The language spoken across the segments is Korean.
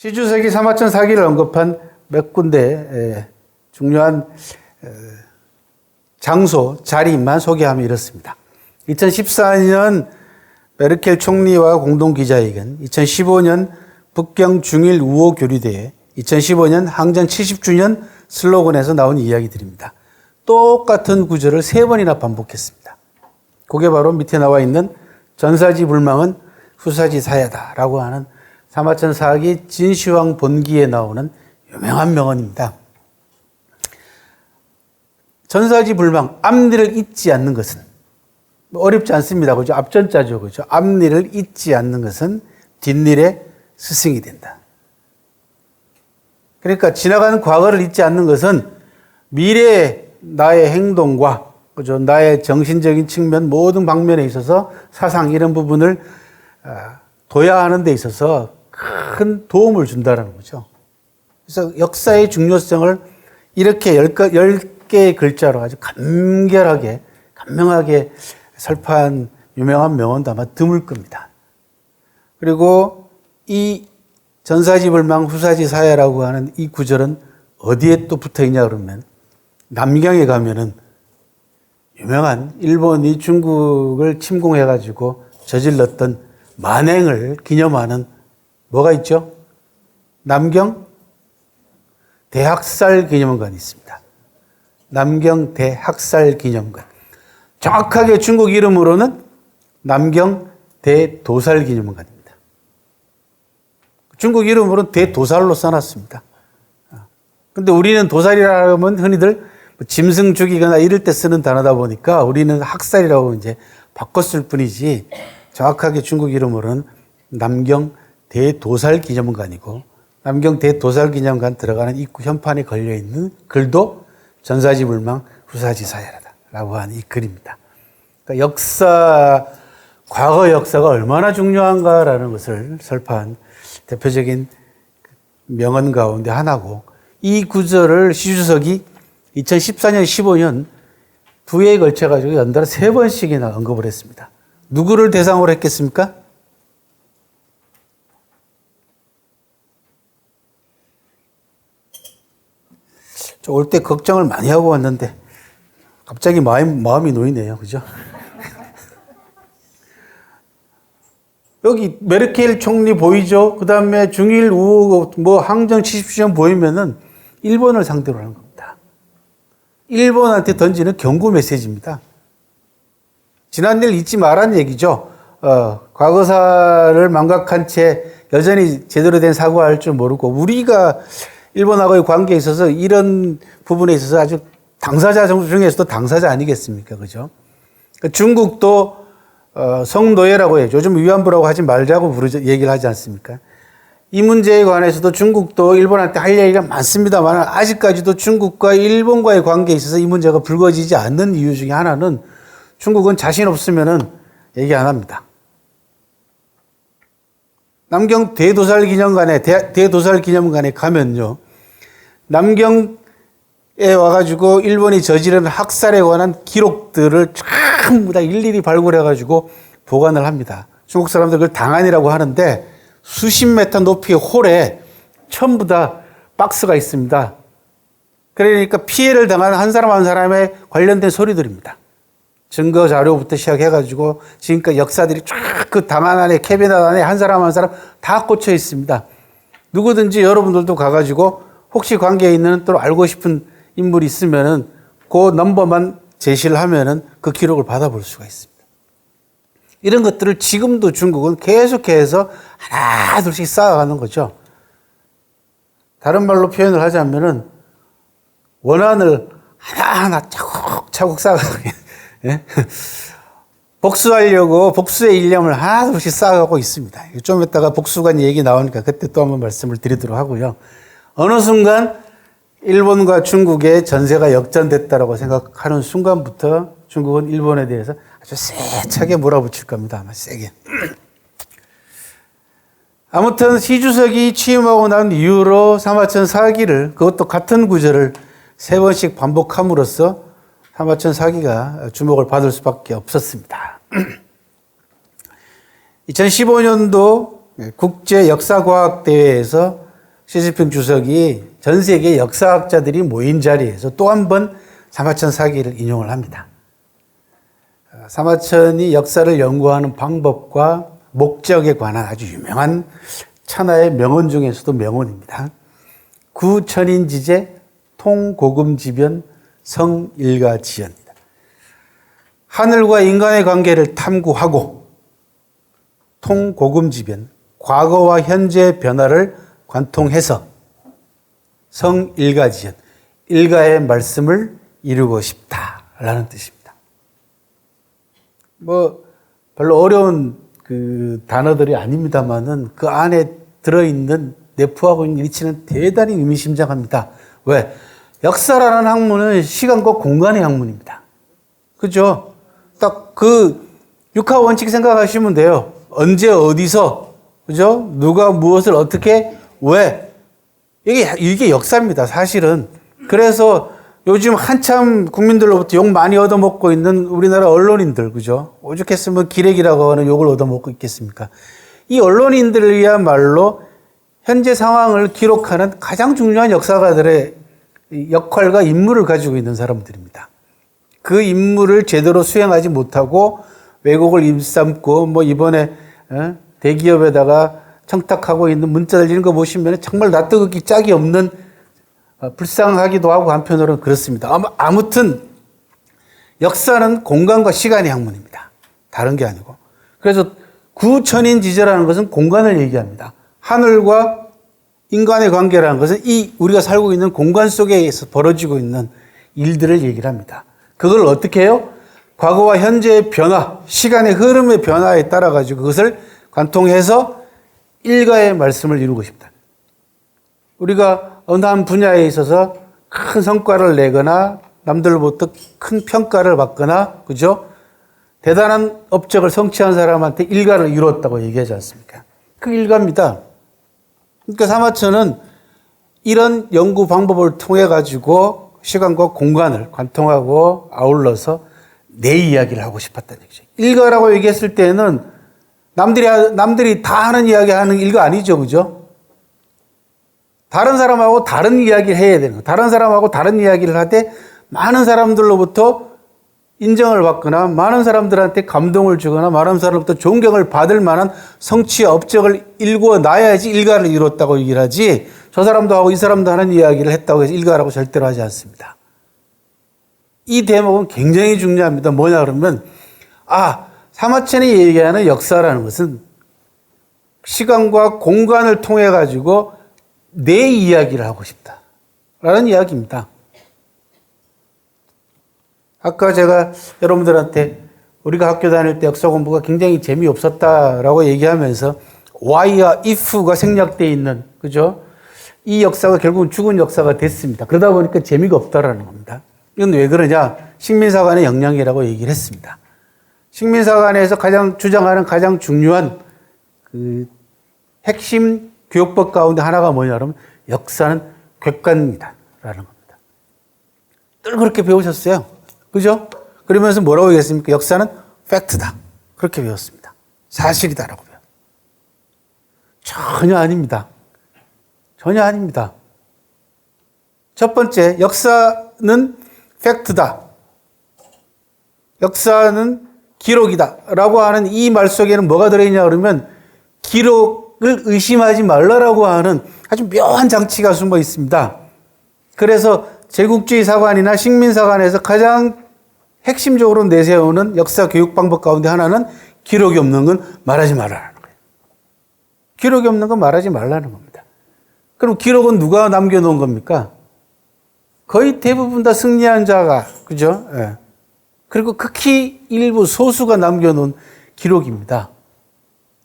시주석이 사마천 사기를 언급한 몇 군데 중요한 장소, 자리만 소개하면 이렇습니다. 2014년 메르켈 총리와 공동기자회견, 2015년 북경 중일 우호 교류대회, 2015년 항전 70주년 슬로건에서 나온 이야기들입니다. 똑같은 구절을 3번이나 반복했습니다. 그게 바로 밑에 나와 있는 전사지 불망은 후사지 사야다라고 하는 사마천 사기 진시황 본기에 나오는 유명한 명언입니다. 전사지 불망, 앞니를 잊지 않는 것은 어렵지 않습니다. 그죠? 앞전자죠. 그죠? 앞니를 잊지 않는 것은 뒷일의 스승이 된다. 그러니까 지나가는 과거를 잊지 않는 것은 미래의 나의 행동과 그죠? 나의 정신적인 측면 모든 방면에 있어서 사상 이런 부분을 도야하는 데 있어서 큰 도움을 준다는 거죠. 그래서 역사의 중요성을 이렇게 10개의 글자로 아주 간결하게, 간명하게 설파한 유명한 명언도 아마 드물 겁니다. 그리고 이 전사지 불망 후사지 사야라고 하는 이 구절은 어디에 또 붙어 있냐 그러면 남경에 가면은 유명한 일본이 중국을 침공해가지고 저질렀던 만행을 기념하는 뭐가 있죠? 남경 대학살 기념관이 있습니다. 남경 대학살 기념관. 정확하게 중국 이름으로는 남경 대도살 기념관입니다. 중국 이름으로는 대도살로 써놨습니다. 근데 우리는 도살이라 하면 흔히들 짐승 죽이거나 이럴 때 쓰는 단어다 보니까 우리는 학살이라고 이제 바꿨을 뿐이지 정확하게 중국 이름으로는 남경 대도살 기념관이고 남경 대도살 기념관 들어가는 입구 현판에 걸려있는 글도 전사지 불망 후사지 사야라고 하는 이 글입니다. 그러니까 과거 역사가 얼마나 중요한가라는 것을 설파한 대표적인 명언 가운데 하나고 이 구절을 시주석이 2014년, 15년 두 해에 걸쳐가지고 연달아 3번씩이나 언급을 했습니다. 누구를 대상으로 했겠습니까? 올 때 걱정을 많이 하고 왔는데 갑자기 마음이 놓이네요. 그죠? 여기 메르켈 총리 보이죠? 그 다음에 중일 우호 항전 70주년 보이면은 일본을 상대로 하는 겁니다. 일본한테 던지는 경고 메시지입니다. 지난 일 잊지 말라는 얘기죠. 과거사를 망각한 채 여전히 제대로 된 사과할 줄 모르고 우리가 일본하고의 관계에 있어서 이런 부분에 있어서 아주 당사자 중에서도 당사자 아니겠습니까? 그죠? 중국도 성노예라고 해요. 요즘 위안부라고 하지 말자고 얘기를 하지 않습니까? 이 문제에 관해서도 중국도 일본한테 할 얘기가 많습니다만 아직까지도 중국과 일본과의 관계에 있어서 이 문제가 불거지지 않는 이유 중에 하나는 중국은 자신 없으면은 얘기 안 합니다. 남경 대도살 기념관에 가면요. 남경에 와가지고 일본이 저지른 학살에 관한 기록들을 전부 다 일일이 발굴해가지고 보관을 합니다. 중국 사람들 그걸 당안이라고 하는데 수십 미터 높이의 홀에 전부 다 박스가 있습니다. 그러니까 피해를 당한 한 사람 한 사람에 관련된 소리들입니다. 증거 자료부터 시작해가지고 지금까지 역사들이 쫙 그 당안 안에 캐비닛 안에 한 사람 한 사람 다 꽂혀 있습니다. 누구든지 여러분들도 가가지고 혹시 관계에 있는 또 알고 싶은 인물이 있으면은 그 넘버만 제시를 하면은 그 기록을 받아볼 수가 있습니다. 이런 것들을 지금도 중국은 계속해서 하나 둘씩 쌓아가는 거죠. 다른 말로 표현을 하자면은 원한을 하나하나 차곡차곡 쌓아가게. 예? 복수의 일념을 하나 둘씩 쌓아가고 있습니다. 좀 이따가 복수관 얘기 나오니까 그때 또 한번 말씀을 드리도록 하고요. 어느 순간 일본과 중국의 전세가 역전됐다라고 생각하는 순간부터 중국은 일본에 대해서 아주 세차게 몰아붙일 겁니다. 아마 세게. 아무튼 시주석이 취임하고 난 이후로 사마천 사기를 그것도 같은 구절을 3번씩 반복함으로써 사마천 사기가 주목을 받을 수밖에 없었습니다. 2015년도 국제역사과학대회에서 시진핑 주석이 전 세계 역사학자들이 모인 자리에서 또 한 번 사마천 사기를 인용을 합니다. 사마천이 역사를 연구하는 방법과 목적에 관한 아주 유명한 천하의 명언 중에서도 명언입니다. 구천인지제 통고금지변 성일가지연이다. 하늘과 인간의 관계를 탐구하고 통고금지변, 과거와 현재의 변화를 관통해서 성일가지연, 일가의 말씀을 이루고 싶다라는 뜻입니다. 별로 어려운 그 단어들이 아닙니다만은 그 안에 들어있는 내포하고 있는 이치는 대단히 의미심장합니다. 왜? 역사라는 학문은 시간과 공간의 학문입니다. 그죠? 딱 그 육하 원칙 생각하시면 돼요. 언제 어디서, 그죠? 누가 무엇을 어떻게 왜? 이게 역사입니다, 사실은. 그래서 요즘 한참 국민들로부터 욕 많이 얻어먹고 있는 우리나라 언론인들, 그죠? 오죽했으면 기레기라고 하는 욕을 얻어먹고 있겠습니까? 이 언론인들이야말로 현재 상황을 기록하는 가장 중요한 역사가들의 역할과 임무를 가지고 있는 사람들입니다. 그 임무를 제대로 수행하지 못하고 왜곡을 입삼고 이번에 대기업에다가 청탁하고 있는 문자들 이런 거 보시면 정말 낯뜨겁기 짝이 없는 불쌍하기도 하고 한편으로는 그렇습니다. 아무튼 역사는 공간과 시간의 학문입니다. 다른 게 아니고. 그래서 구천인지제라는 것은 공간을 얘기합니다. 하늘과 인간의 관계라는 것은 이 우리가 살고 있는 공간 속에서 벌어지고 있는 일들을 얘기를 합니다. 그걸 어떻게 해요? 과거와 현재의 변화, 시간의 흐름의 변화에 따라 가지고 그것을 관통해서 일가의 말씀을 이루고 싶다. 우리가 어느 한 분야에 있어서 큰 성과를 내거나 남들로부터 큰 평가를 받거나, 그죠? 대단한 업적을 성취한 사람한테 일가를 이뤘다고 얘기하지 않습니까? 그 일가입니다. 그러니까 사마천은 이런 연구 방법을 통해 가지고 시간과 공간을 관통하고 아울러서 내 이야기를 하고 싶었다는 얘기죠. 일가라고 얘기했을 때는 남들이 다 하는 이야기 하는 일가 아니죠, 그죠? 다른 사람하고 다른 이야기를 해야 되는 거예요. 다른 사람하고 다른 이야기를 하되 많은 사람들로부터 인정을 받거나 많은 사람들한테 감동을 주거나 많은 사람으로부터 존경을 받을 만한 성취와 업적을 일구어 놔야지 일가를 이뤘다고 얘기를 하지, 저 사람도 하고 이 사람도 하는 이야기를 했다고 해서 일가라고 절대로 하지 않습니다. 이 대목은 굉장히 중요합니다. 뭐냐 그러면 사마천이 얘기하는 역사라는 것은 시간과 공간을 통해 가지고 내 이야기를 하고 싶다라는 이야기입니다. 아까 제가 여러분들한테 우리가 학교 다닐 때 역사 공부가 굉장히 재미없었다라고 얘기하면서 why와 if가 생략되어 있는, 그죠? 이 역사가 결국은 죽은 역사가 됐습니다. 그러다 보니까 재미가 없다라는 겁니다. 이건 왜 그러냐? 식민사관의 역량이라고 얘기를 했습니다. 식민사관에서 주장하는 가장 중요한 그 핵심 교육법 가운데 하나가 뭐냐 그러면 역사는 객관이다라는 겁니다. 늘 그렇게 배우셨어요. 그죠? 그러면서 뭐라고 얘기했습니까? 역사는 팩트다. 그렇게 배웠습니다. 사실이다라고 배워요. 전혀 아닙니다. 전혀 아닙니다. 첫 번째, 역사는 팩트다. 역사는 기록이다. 라고 하는 이 말 속에는 뭐가 들어있냐 그러면 기록을 의심하지 말라라고 하는 아주 묘한 장치가 숨어 있습니다. 그래서 제국주의 사관이나 식민사관에서 가장 핵심적으로 내세우는 역사 교육 방법 가운데 하나는 기록이 없는 건 말하지 말라는 거예요. 기록이 없는 건 말하지 말라는 겁니다. 그럼 기록은 누가 남겨놓은 겁니까? 거의 대부분 다 승리한 자가, 그죠? 예. 그리고 극히 일부 소수가 남겨놓은 기록입니다.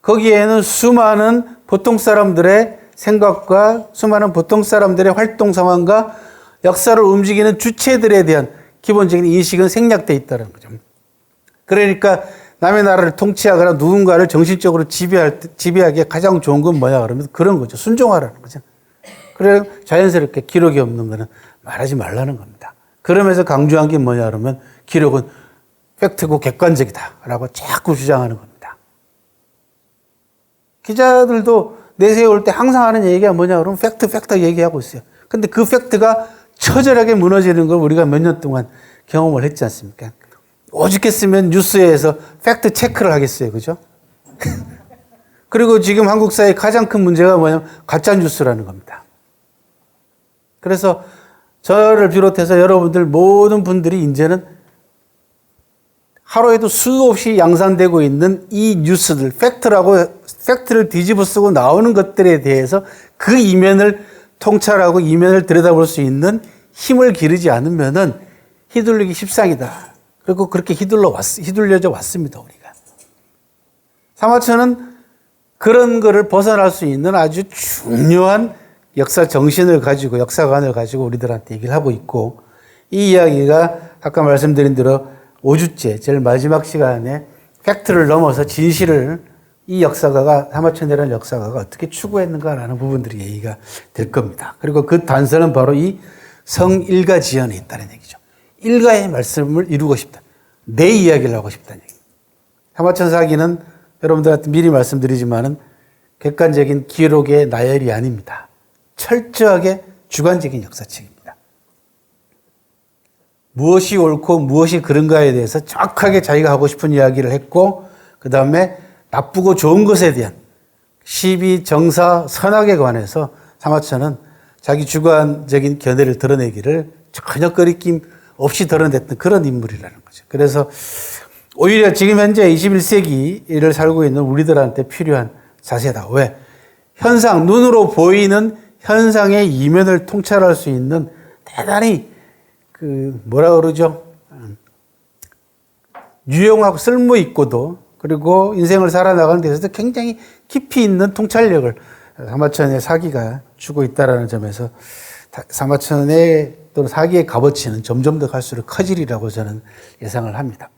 거기에는 수많은 보통 사람들의 생각과 수많은 보통 사람들의 활동 상황과 역사를 움직이는 주체들에 대한 기본적인 인식은 생략되어 있다는 거죠. 그러니까 남의 나라를 통치하거나 누군가를 정신적으로 지배하기에 가장 좋은 건 뭐냐 그러면 그런 거죠. 순종하라는 거죠. 그래 자연스럽게 기록이 없는 거는 말하지 말라는 겁니다. 그러면서 강조한 게 뭐냐 그러면 기록은 팩트고 객관적이다라고 자꾸 주장하는 겁니다. 기자들도 내세울 때 항상 하는 얘기가 뭐냐 그러면 팩트 얘기하고 있어요. 근데 그 팩트가 처절하게 무너지는 걸 우리가 몇 년 동안 경험을 했지 않습니까? 오죽했으면 뉴스에서 팩트 체크를 하겠어요. 그죠? 그리고 지금 한국 사회의 가장 큰 문제가 뭐냐면 가짜 뉴스라는 겁니다. 그래서 저를 비롯해서 여러분들 모든 분들이 이제는 하루에도 수없이 양산되고 있는 이 뉴스들, 팩트를 뒤집어 쓰고 나오는 것들에 대해서 그 이면을 통찰하고 이면을 들여다볼 수 있는 힘을 기르지 않으면은 휘둘리기 십상이다. 그리고 그렇게 휘둘려져 왔습니다, 우리가. 사마천은 그런 거를 벗어날 수 있는 아주 중요한 역사 정신을 가지고, 역사관을 가지고 우리들한테 얘기를 하고 있고, 이 이야기가 아까 말씀드린 대로 5주째, 제일 마지막 시간에 팩트를 넘어서 진실을 이 역사가가, 사마천이라는 역사가가 어떻게 추구했는가라는 부분들이 얘기가 될 겁니다. 그리고 그 단서는 바로 이 성일가지연에 있다는 얘기죠. 일가의 말씀을 이루고 싶다. 내 이야기를 하고 싶다는 얘기입니다. 사마천 사기는 여러분들한테 미리 말씀드리지만은 객관적인 기록의 나열이 아닙니다. 철저하게 주관적인 역사책입니다. 무엇이 옳고 무엇이 그른가에 대해서 정확하게 자기가 하고 싶은 이야기를 했고, 그 다음에 나쁘고 좋은 것에 대한 시비, 정사, 선악에 관해서 사마천은 자기 주관적인 견해를 드러내기를 전혀 거리낌 없이 드러냈던 그런 인물이라는 거죠. 그래서 오히려 지금 현재 21세기를 살고 있는 우리들한테 필요한 자세다. 왜? 현상, 눈으로 보이는 현상의 이면을 통찰할 수 있는 대단히 뭐라 그러죠? 유용하고 쓸모 있고도, 그리고 인생을 살아나가는 데 있어서 굉장히 깊이 있는 통찰력을 사마천의 사기가 주고 있다는 점에서 사마천의 또는 사기의 값어치는 점점 더 갈수록 커지리라고 저는 예상을 합니다.